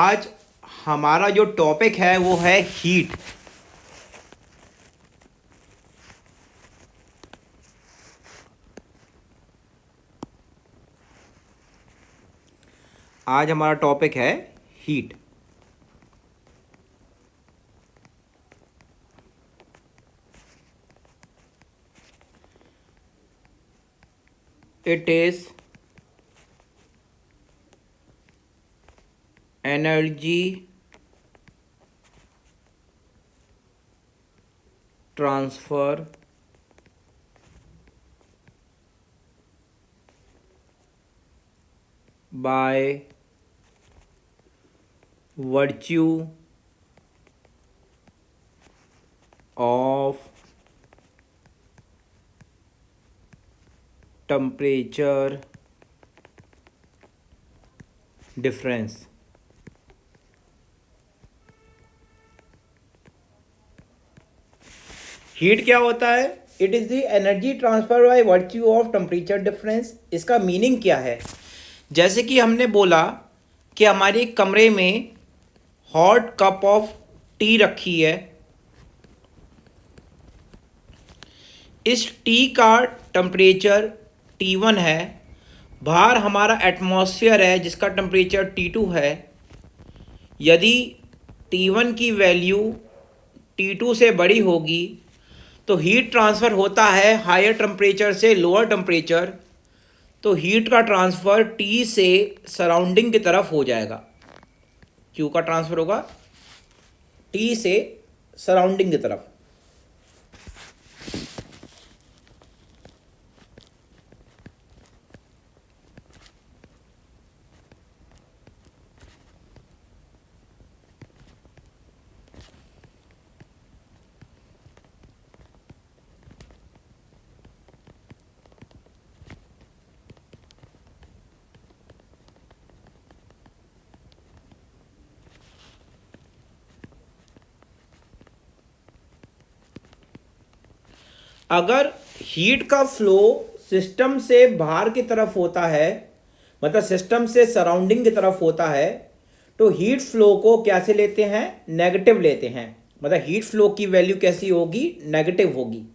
आज हमारा जो टॉपिक है वो है हीट। आज हमारा टॉपिक है heat. It is energy transfer by virtue of temperature difference। Heat क्या होता है? It is the energy transfer by virtue of temperature difference. इसका मीनिंग क्या है? जैसे कि हमने बोला कि हमारे कमरे में हॉट कप ऑफ टी रखी है। इस टी का टेम्परेचर T1 है। बाहर हमारा एटमॉस्फेयर है जिसका टेम्परेचर T2 है। यदि T1 की वैल्यू T2 से बड़ी होगी तो हीट ट्रांसफ़र होता है हायर टेम्परेचर से लोअर टेम्परेचर। तो हीट का ट्रांसफ़र T से सराउंडिंग की तरफ हो जाएगा। क्यू का ट्रांसफ़र होगा T से सराउंडिंग की तरफ। अगर हीट का फ्लो सिस्टम से बाहर की तरफ होता है, मतलब सिस्टम से सराउंडिंग की तरफ होता है, तो हीट फ्लो को कैसे लेते हैं? नेगेटिव लेते हैं। मतलब हीट फ्लो की वैल्यू कैसी होगी? नेगेटिव होगी।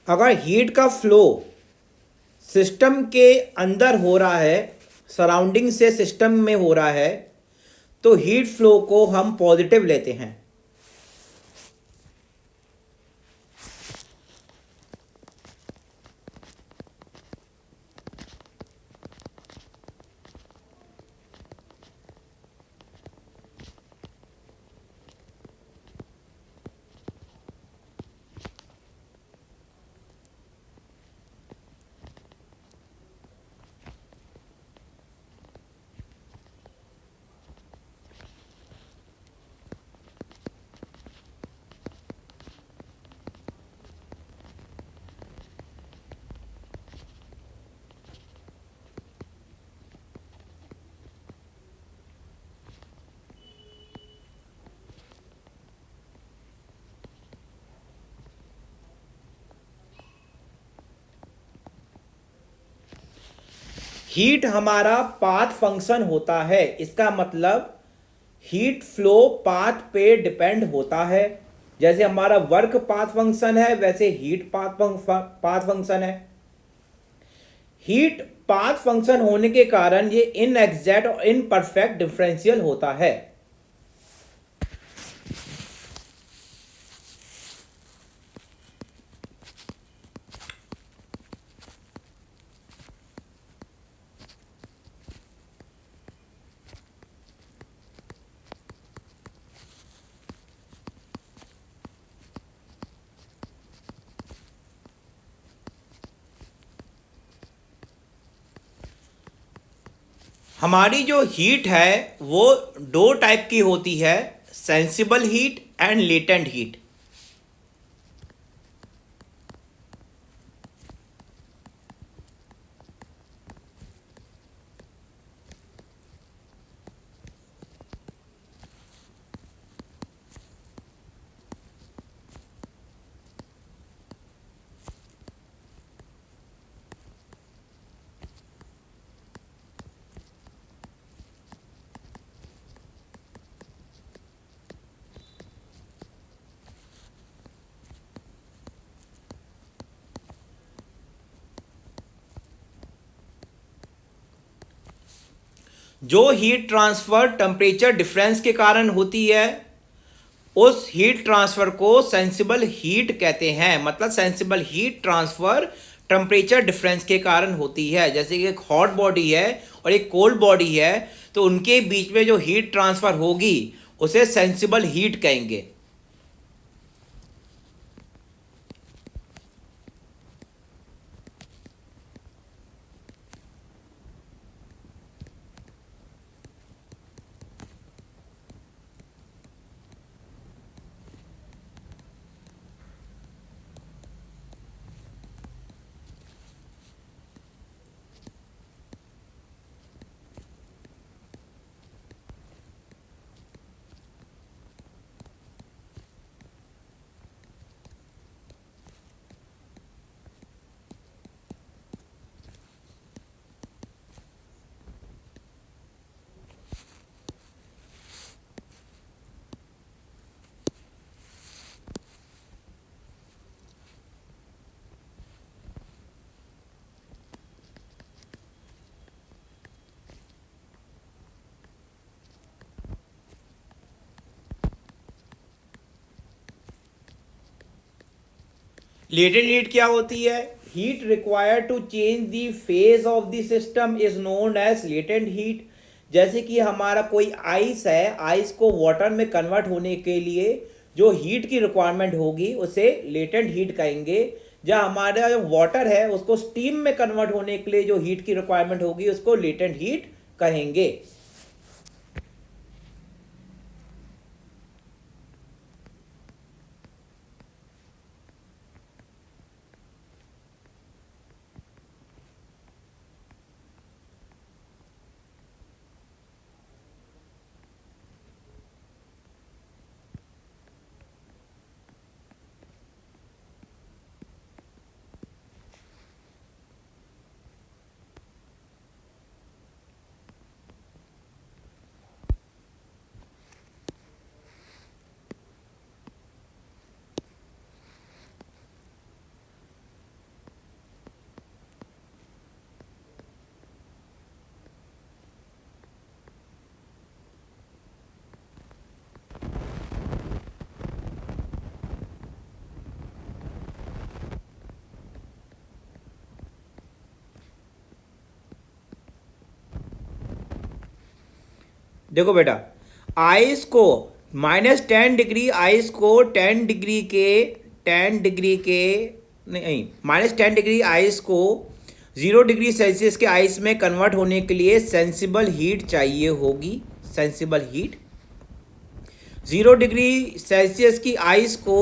अगर हीट का फ्लो सिस्टम के अंदर हो रहा है, सराउंडिंग से सिस्टम में हो रहा है, तो हीट फ्लो को हम पॉजिटिव लेते हैं। हीट हमारा पाथ फंक्शन होता है। इसका मतलब हीट फ्लो पाथ पे डिपेंड होता है। जैसे हमारा वर्क पाथ फंक्शन है, वैसे हीट पाथ फंक्शन है। हीट पाथ फंक्शन होने के कारण ये इनएग्जैक्ट और इनपरफेक्ट डिफरेंशियल होता है। हमारी जो हीट है वो दो टाइप की होती है, sensible heat and latent heat. जो हीट ट्रांसफर टेम्परेचर डिफरेंस के कारण होती है उस हीट ट्रांसफर को सेंसिबल हीट कहते हैं। मतलब sensible heat transfer temperature difference के कारण होती है। जैसे कि एक हॉट बॉडी है और एक कोल्ड बॉडी है, तो उनके बीच में जो हीट ट्रांसफर होगी उसे सेंसिबल हीट कहेंगे। लेटेंट हीट क्या होती है? Heat required to change the phase of the system is known as latent heat. जैसे कि हमारा कोई आइस है, आइस को वाटर में कन्वर्ट होने के लिए जो हीट की रिक्वायरमेंट होगी उसे लेटेंट हीट कहेंगे। जहाँ हमारा जो वाटर है उसको स्टीम में कन्वर्ट होने के लिए जो हीट की रिक्वायरमेंट होगी उसको लेटेंट हीट कहेंगे। देखो बेटा, आइस को -10 डिग्री, आइस को 10 डिग्री के नहीं, -10 डिग्री आइस को 0 डिग्री सेल्सियस के आइस में कन्वर्ट होने के लिए सेंसिबल हीट चाहिए होगी। सेंसिबल हीट 0 डिग्री सेल्सियस की आइस को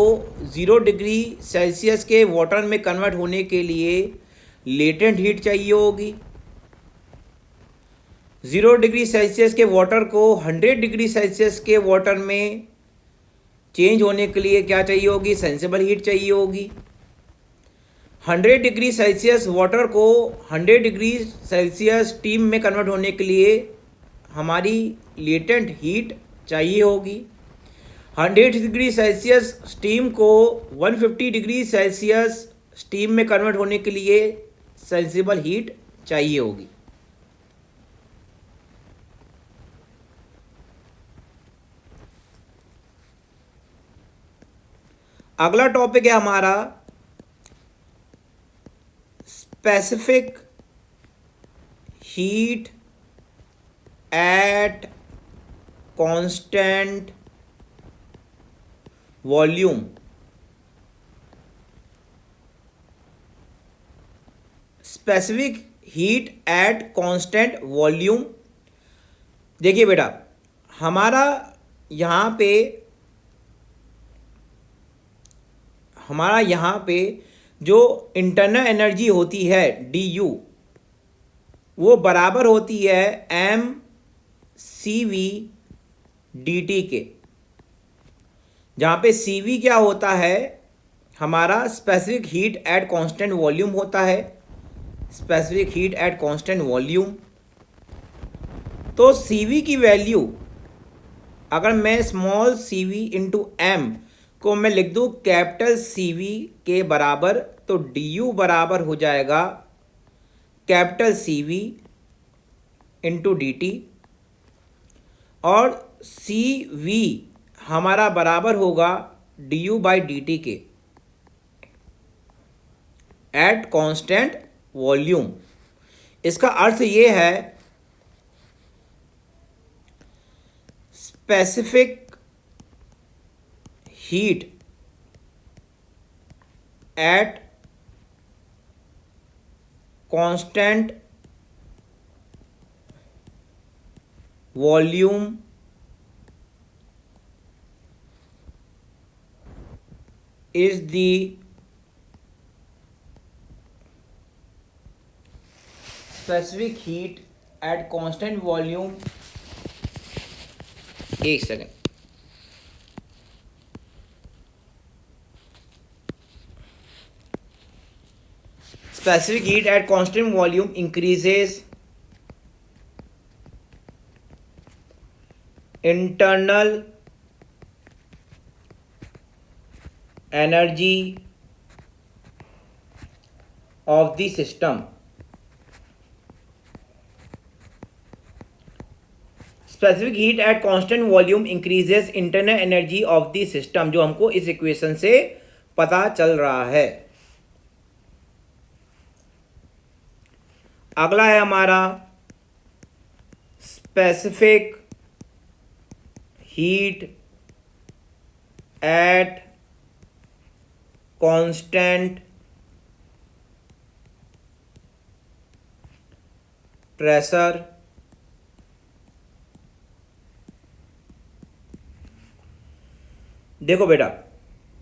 0 डिग्री सेल्सियस के वाटर में कन्वर्ट होने के लिए लेटेंट हीट चाहिए होगी। 0 डिग्री सेल्सियस के वाटर को 100 डिग्री सेल्सियस के वाटर में चेंज होने के लिए क्या चाहिए होगी? सेंसिबल हीट चाहिए होगी। 100 डिग्री सेल्सियस वाटर को 100 डिग्री सेल्सियस स्टीम में कन्वर्ट होने के लिए हमारी लेटेंट हीट चाहिए होगी। 100 डिग्री सेल्सियस स्टीम को 150 डिग्री सेल्सियस स्टीम में कन्वर्ट होने के लिए सेंसिबल हीट चाहिए होगी। अगला टॉपिक है हमारा specific heat at constant volume. Specific heat at constant volume देखिए बेटा, हमारा यहाँ पे जो इंटरनल एनर्जी होती है डी यू, वो बराबर होती है M C V D T के, जहाँ पे सी वी क्या होता है, हमारा specific heat at constant volume होता है, specific heat at constant volume. तो सी वी की वैल्यू अगर मैं small C V into M को मैं लिख दूँ कैपिटल सी वी के बराबर, तो डी यू बराबर हो जाएगा capital C V into D T, और सी वी हमारा बराबर होगा D U by D T के एट कांस्टेंट वॉल्यूम। इसका अर्थ ये है specific heat at constant volume is the specific heat at constant volume। एक second, specific heat at constant volume increases internal energy of the system। Specific heat at constant volume increases internal energy of the system, जो हमको इस equation से पता चल रहा है। अगला है हमारा specific heat at constant pressure. देखो बेटा,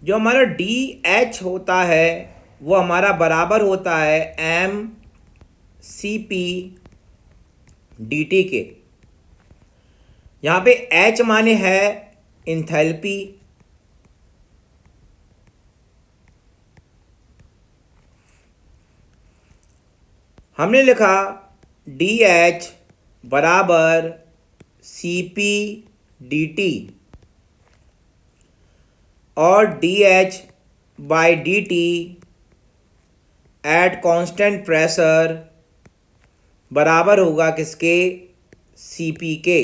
जो हमारा डी एच होता है वो हमारा बराबर होता है M C P D T के। यहाँ पे एच माने है इंथैल्पी, हमने लिखा डी एच बराबर सी पी डी टी, और D H by D T at constant pressure बराबर होगा किसके, सी पी के।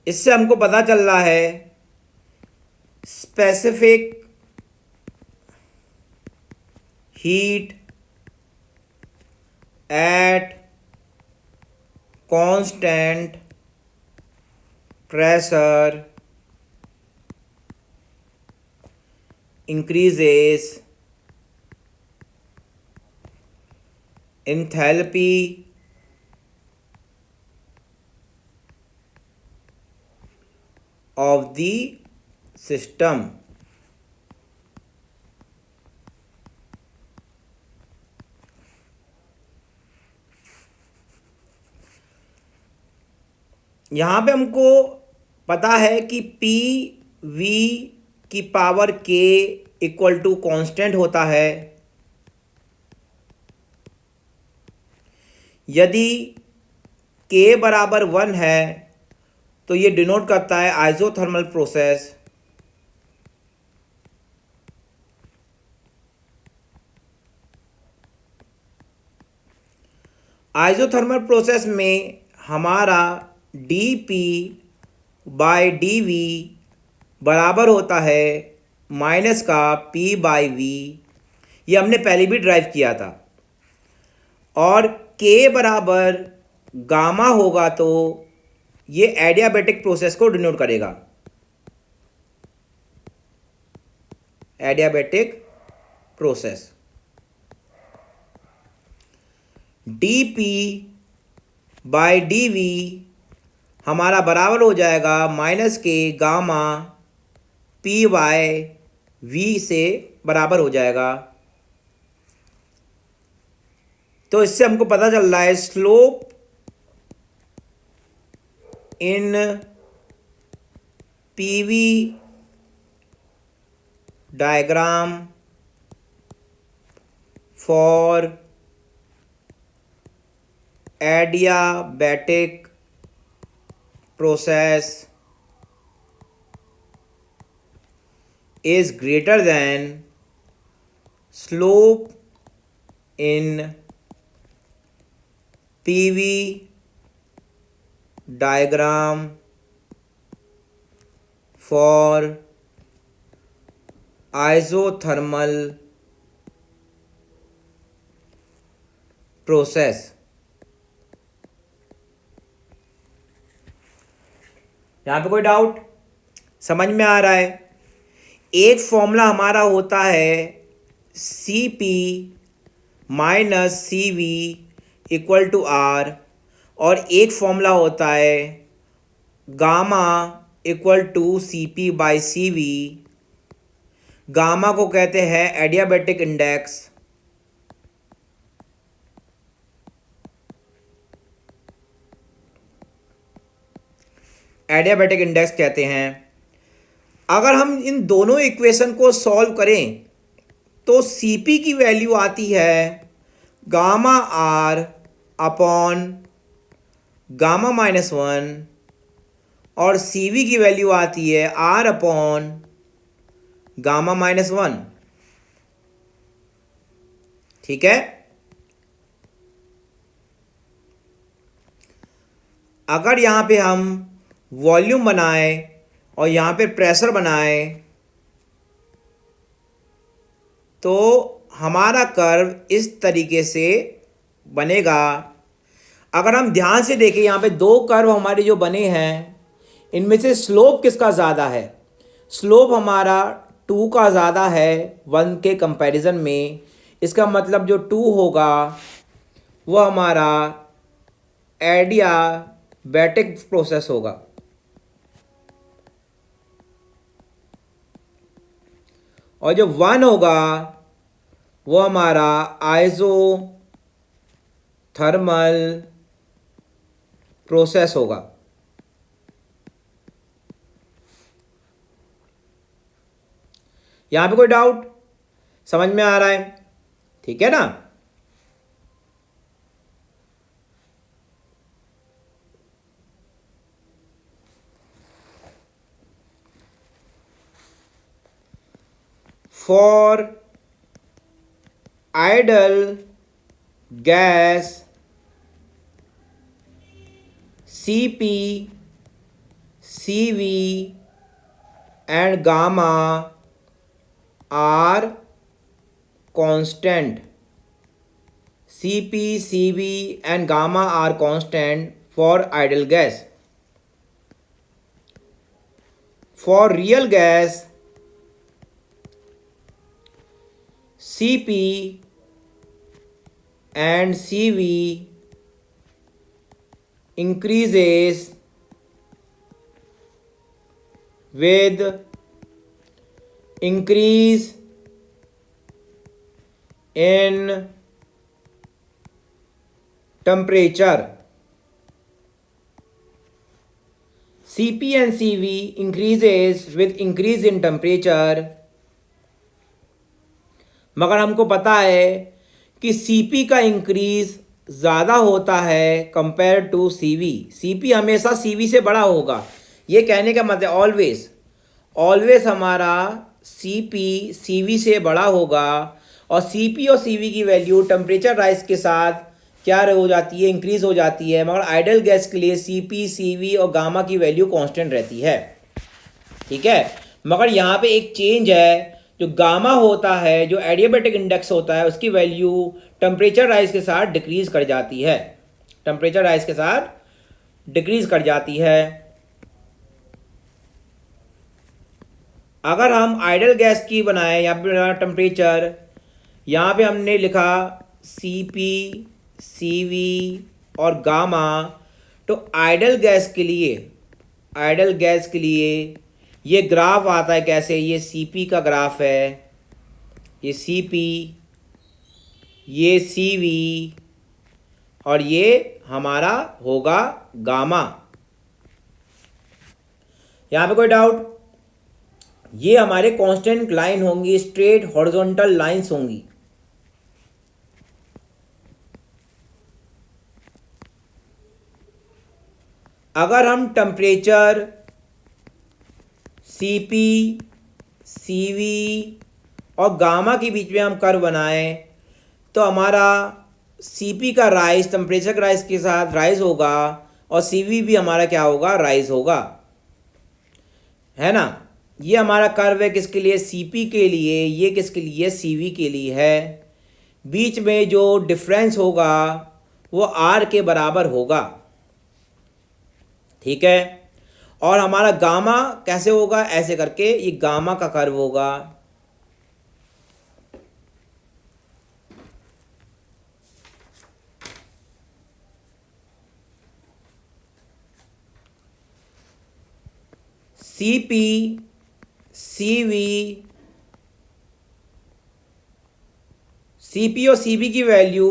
इससे हमको पता चल रहा है specific heat at constant pressure increases enthalpy of the system। यहाँ पे हमको पता है कि पी वी की पावर के इक्वल टू कांस्टेंट होता है। यदि के बराबर 1 है तो ये डिनोट करता है आइसोथर्मल प्रोसेस। आइसोथर्मल प्रोसेस में हमारा D P by D V बराबर होता है माइनस का पी बाई वी, ये हमने पहले भी ड्राइव किया था। और के बराबर गामा होगा तो ये एडियाबैटिक प्रोसेस को डिनोट करेगा, एडियाबैटिक प्रोसेस। dP/dV हमारा बराबर हो जाएगा माइनस के गामा P/V से बराबर हो जाएगा। तो इससे हमको पता चल रहा है slope in PV diagram for adiabatic process is greater than slope in PV diagram for isothermal process। यहाँ पे कोई डाउट समझ में आ रहा है? एक फॉर्मूला हमारा होता है Cp minus Cv equal to R और एक फॉर्मूला होता है gamma equal to Cp/Cv। Gamma को कहते हैं एडियाबैटिक इंडेक्स, एडियाबैटिक इंडेक्स कहते हैं। अगर हम इन दोनों इक्वेशन को सॉल्व करें तो Cp की वैल्यू आती है गामा R अपॉन गामा -1 और Cv की वैल्यू आती है R अपॉन गामा -1। ठीक है। अगर यहाँ पे हम वॉल्यूम बनाए और यहाँ पे प्रेशर बनाए तो हमारा कर्व इस तरीके से बनेगा। अगर हम ध्यान से देखें यहाँ पे दो कर्व हमारे जो बने हैं इनमें से स्लोप किसका ज़्यादा है? स्लोप हमारा 2 का ज़्यादा है 1 के कंपैरिजन में। इसका मतलब जो 2 होगा वो हमारा एडियाबैटिक प्रोसेस होगा। और जो 1 होगा वो हमारा आइसोथर्मल प्रोसेस होगा। यहां पे कोई डाउट समझ में आ रहा है? ठीक है ना। For ideal gas Cp, Cv and gamma are constant. Cp, Cv and gamma are constant for ideal gas. For real gas Cp and Cv increases with increase in temperature. Cp and Cv increases with increase in temperature। मगर हमको पता है कि Cp का increase ज़्यादा होता है compare to Cv। Cp हमेशा Cv से बड़ा होगा। ये कहने का मतलब ऑलवेज हमारा Cp Cv से बड़ा होगा। और Cp और Cv की वैल्यू टेम्परेचर राइज के साथ क्या हो जाती है? इंक्रीज हो जाती है। मगर आइडियल गैस के लिए Cp, Cv और गामा की वैल्यू कांस्टेंट रहती है। ठीक है। मगर यहाँ पे एक चेंज है, जो गामा होता है, जो एडियाबैटिक इंडेक्स होता है, उसकी वैल्यू टेम्परेचर राइज के साथ डिक्रीज कर जाती है। टेम्परेचर राइज के साथ डिक्रीज कर जाती है। अगर हम आइडियल गैस की बनाए यहाँ पे टेम्परेचर, यहाँ पे हमने लिखा Cp, CV और गामा। तो आइडल गैस के लिए ये ग्राफ आता है कैसे, ये CP का ग्राफ है, ये CP, ये CV और ये हमारा होगा गामा। यहाँ पे कोई डाउट? ये हमारे कांस्टेंट लाइन होंगी, स्ट्रेट हॉरिजॉन्टल लाइंस होंगी। अगर हम टेम्परेचर CP, CV और गामा के बीच में हम कर्व बनाएं तो हमारा CP का राइज टेम्परेचर का राइज के साथ राइज होगा और CV भी हमारा क्या होगा, राइज होगा, है ना। ये हमारा कर्व है किसके लिए, CP के लिए, ये किसके लिए, CV के लिए है। बीच में जो डिफरेंस होगा वो R के बराबर होगा, ठीक है। और हमारा गामा कैसे होगा, ऐसे करके ये गामा का कर्व होगा। CP, CV, CP और CV की value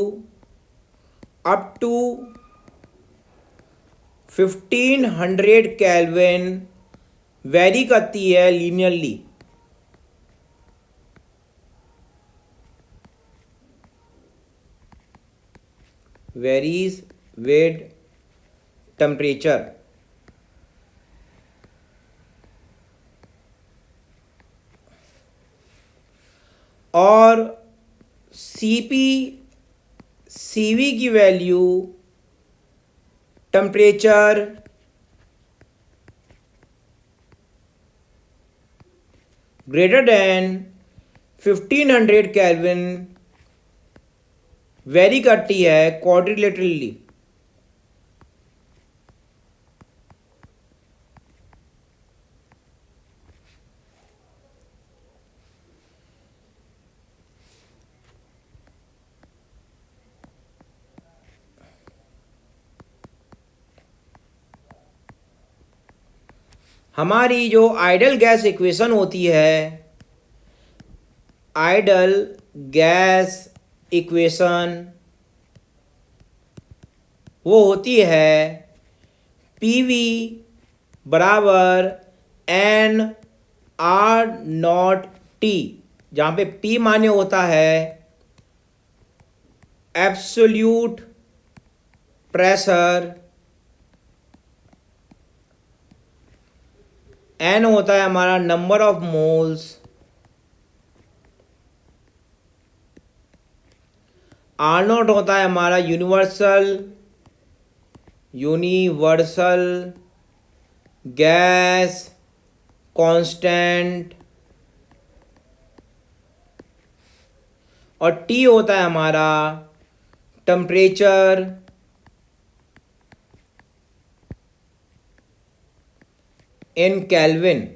up to 1500 kelvin vary करती है लीनियरली। Varies with temperature. और CP, CV की value temperature greater than 1500 kelvin vary करती है क्वाड्रिलेटरली। हमारी जो आइडल गैस इक्वेशन होती है, आइडल गैस इक्वेशन वो होती है PV बराबर nR0T, जहाँ पे P माने होता है एब्सोल्यूट प्रेशर, N होता है हमारा नंबर ऑफ मोल्स, R0 होता है हमारा यूनिवर्सल गैस कांस्टेंट, और T होता है हमारा टेम्परेचर इन केल्विन।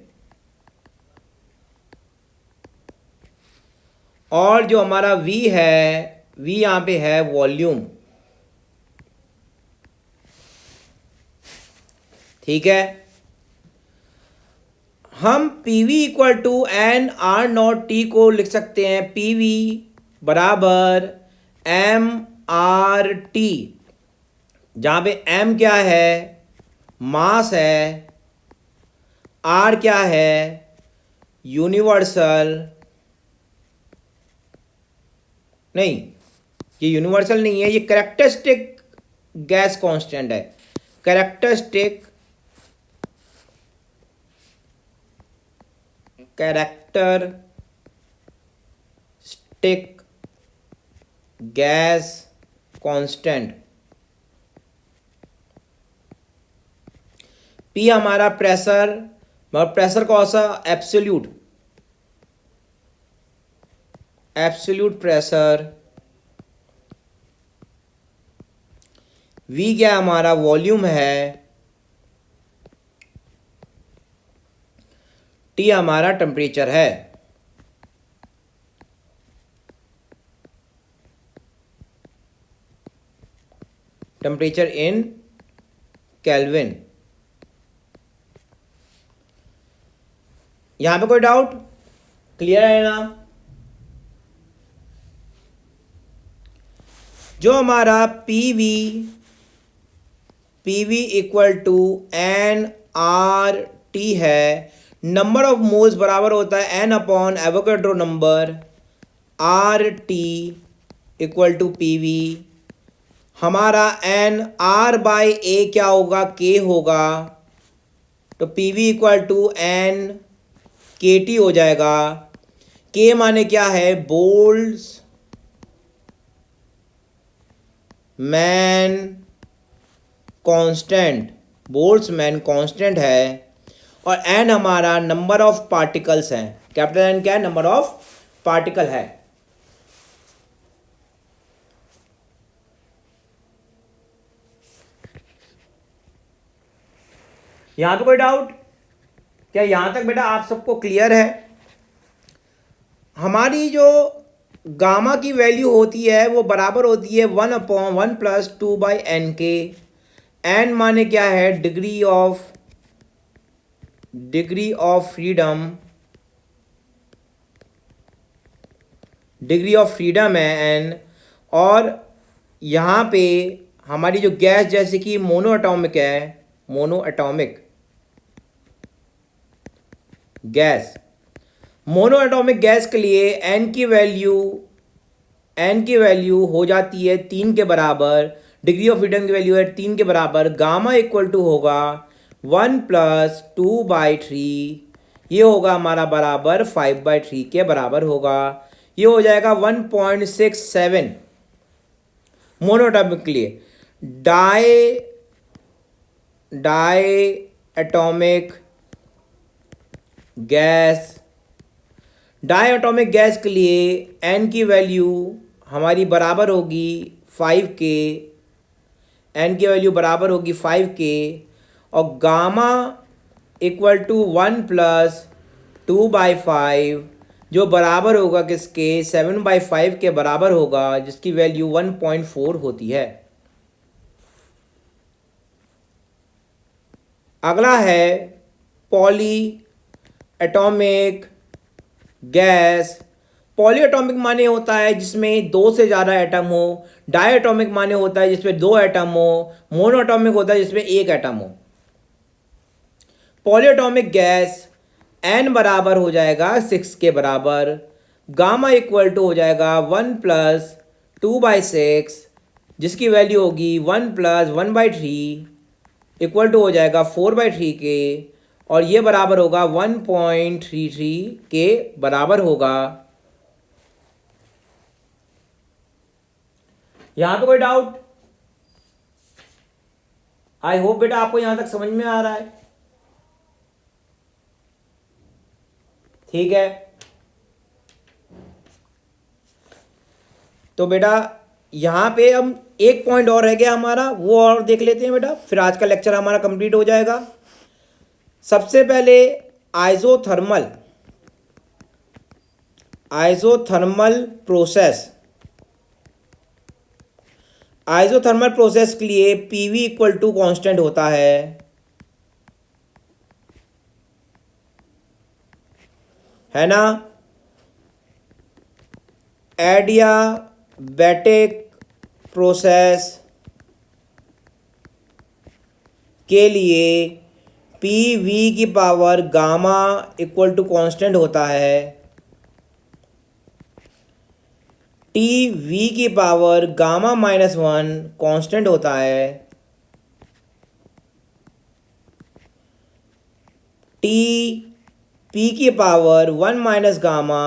और जो हमारा V है, V यहाँ पे है वॉल्यूम, ठीक है। हम PV इक्वल टू nR0T को लिख सकते हैं PV बराबर mRT, जहाँ पे M क्या है, मास है, R क्या है, यूनिवर्सल, नहीं ये यूनिवर्सल नहीं है, ये कैरेक्टरिस्टिक गैस कांस्टेंट है, कैरेक्टरिस्टिक गैस कांस्टेंट। P हमारा प्रेशर, मतलब प्रेशर कौन सा, एब्सोल्यूट प्रेशर। V क्या हमारा वॉल्यूम है, T हमारा टेम्परेचर है। Temperature in kelvin. यहां पे कोई डाउट? क्लियर है ना? जो हमारा PV equal to N R T है, नंबर ऑफ मोल्स बराबर होता है N upon Avogadro number, R T equal to PV. हमारा एन आर बाई ए क्या होगा? के होगा। तो PV equal to N K T हो जाएगा। के माने क्या है? Boltzmann constant, Boltzmann constant है। और एन हमारा नंबर ऑफ पार्टिकल्स हैं। कैपिटल एन क्या है? नंबर ऑफ पार्टिकल है। यहां पे कोई डाउट? क्या यहां तक बेटा आप सबको क्लियर है? हमारी जो गामा की वैल्यू होती है वो बराबर होती है 1/1+2/n के। एन माने क्या है? Degree of freedom, degree of freedom है एन। और यहाँ पे हमारी जो गैस जैसे कि मोनो एटॉमिक है, mono atomic gas, mono atomic gas के लिए एन की वैल्यू हो जाती है 3 के बराबर। डिग्री ऑफ फ्रीडम की वैल्यू है 3 के बराबर। गामा इक्वल टू होगा 1+2/3। ये होगा हमारा बराबर 5/3 के बराबर होगा। ये हो जाएगा 1.67 मोनो एटॉमिक के लिए। Diatomic gas, diatomic gas के लिए एन की वैल्यू हमारी बराबर होगी 5 के। एन की वैल्यू बराबर होगी 5 के। और गामा इक्वल टू 1+2/5 जो बराबर होगा किसके? 7/5 के बराबर होगा, जिसकी वैल्यू 1.4 होती है। अगला है poly atomic gas. Poly atomic माने होता है जिसमें 2 से ज़्यादा एटम हो। डाई एटॉमिक माने होता है जिसमें 2 एटम हो। मोनो एटॉमिक होता है जिसमें 1 एटम हो। पॉली एटॉमिक गैस एन बराबर हो जाएगा 6 के बराबर। गामा इक्वल टू हो जाएगा 1+2/6, जिसकी वैल्यू होगी 1+1/3 इक्वल टू हो जाएगा 4/3 के। और ये बराबर होगा 1.33 के बराबर होगा। यहां पे कोई डाउट? आई होप बेटा आपको यहां तक समझ में आ रहा है। ठीक है, तो बेटा यहां पे हम एक पॉइंट और रह गया हमारा, वो और देख लेते हैं बेटा, फिर आज का लेक्चर हमारा कंप्लीट हो जाएगा। सबसे पहले आइसोथर्मल प्रोसेस के लिए पीवी इक्वल टू कॉन्स्टेंट होता है ना। एडियाबैटिक प्रोसेस के लिए पी वी की power gamma equal to constant होता है। टी वी की पावर गामा -1 कॉन्स्टेंट होता है। टी पी की power 1 - gamma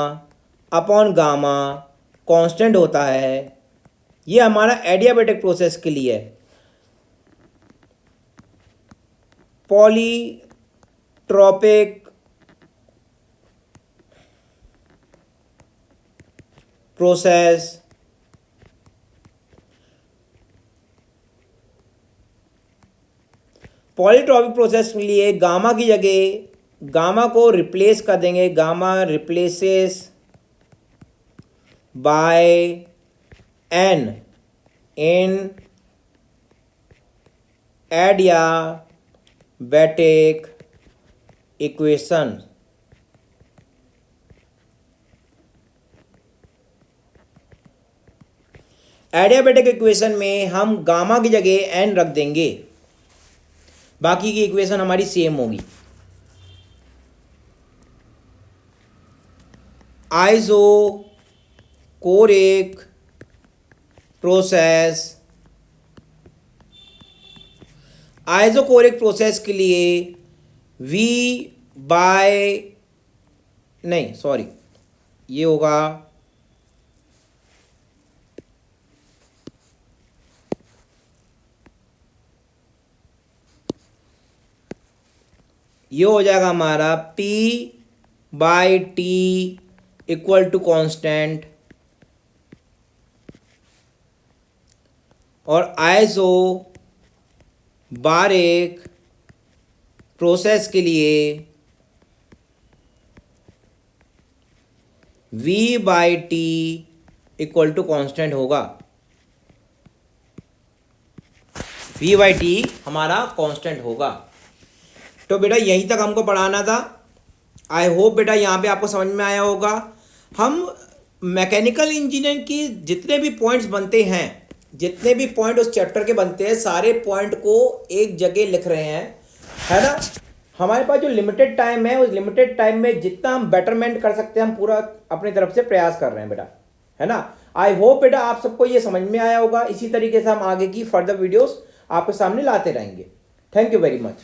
upon gamma constant होता है। ये हमारा एडियाबैटिक प्रोसेस के लिए है। पॉलीट्रॉपिक प्रोसेस के लिए गामा की जगह गामा को रिप्लेस कर देंगे। गामा रिप्लेसेस बाय एन इन एडियाबैटिक इक्वेशन। एडियाबैटिक इक्वेशन में हम गामा की जगह एन रख देंगे, बाकी की इक्वेशन हमारी सेम होगी। आइसोकोरिक प्रोसेस, आइसोकोरिक प्रोसेस के लिए V बाय नहीं सॉरी ये होगा ये हो जाएगा हमारा P by T equal to constant, और आइसो बारिक प्रोसेस के लिए V by T equal to constant होगा। V बाई टी हमारा कांस्टेंट होगा। तो बेटा यहीं तक हमको पढ़ाना था। आई होप बेटा यहाँ पे आपको समझ में आया होगा। हम मैकेनिकल इंजीनियरिंग की जितने भी पॉइंट्स बनते हैं, जितने भी पॉइंट उस चैप्टर के बनते हैं, सारे पॉइंट को एक जगह लिख रहे हैं, है ना। हमारे पास जो लिमिटेड टाइम है, उस लिमिटेड टाइम में जितना हम बेटरमेंट कर सकते हैं हम पूरा अपनी तरफ से प्रयास कर रहे हैं बेटा, है ना। आई होप बेटा आप सबको ये समझ में आया होगा। इसी तरीके से हम आगे की फर्दर वीडियोस आपके सामने लाते रहेंगे। Thank you very much.